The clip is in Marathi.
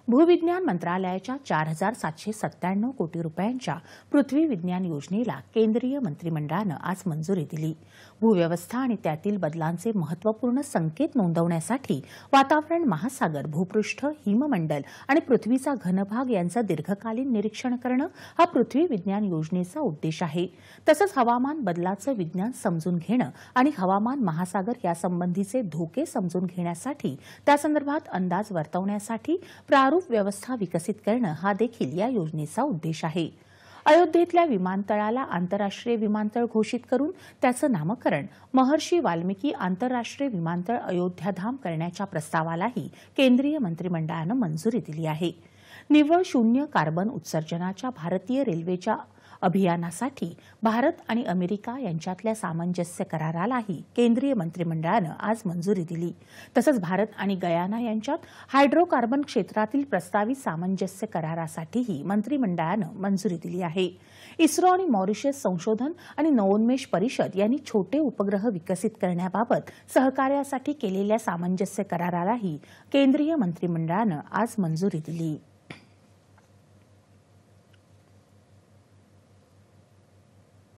भूविज्ञान मंत्रालयाच्या 4797 कोटी रुपयांच्या पृथ्वी विज्ञान योजनेला केंद्रीय मंत्रिमंडळानं आज मंजुरी दिली। भूव्यवस्था आणि त्यातील बदलांचे महत्त्वपूर्ण संकेत नोंदवण्यासाठी वातावरण, महासागर, भूपृष्ठ, हिममंडल आणि पृथ्वीचा घनभाग यांचं दीर्घकालीन निरीक्षण करणं हा पृथ्वी विज्ञान योजनेचा उद्देश आहे। तसंच हवामान बदलाचं विज्ञान समजून घेणं आणि हवामान, महासागर यासंबंधीचे धोके समजून घेण्यासाठी त्यासंदर्भात अंदाज वर्तवण्यासाठी प्रारूप व्यवस्था विकसित करणं हा देखील या योजनेचा उद्देश आहे। अयोध्येतल्या विमानतळाला आंतरराष्ट्रीय विमानतळ घोषित करून त्याचं नामकरण महर्षी वाल्मिकी आंतरराष्ट्रीय विमानतळ अयोध्याधाम करण्याच्या प्रस्तावालाही केंद्रीय मंत्रिमंडळानं मंजुरी दिली आहे। निव्वळ शून्य कार्बन उत्सर्जनाच्या भारतीय रेल्वेच्या अभियानासाठी भारत आणि अमेरिका यांच्यातल्या सामंजस्य करारालाही केंद्रीय मंत्रिमंडळानं आज मंजुरी दिली। तसंच भारत आणि गयाना यांच्यात हायड्रोकार्बन क्षेत्रातील प्रस्तावित सामंजस्य करारासाठीही मंत्रिमंडळानं मंजुरी दिली आहे। इस्रो आणि मॉरिशस संशोधन आणि नवोन्मेष परिषद यांनी छोटे उपग्रह विकसित करण्याबाबत सहकार्यासाठी केलेल्या सामंजस्य करारालाही केंद्रीय मंत्रिमंडळानं आज मंजुरी दिली।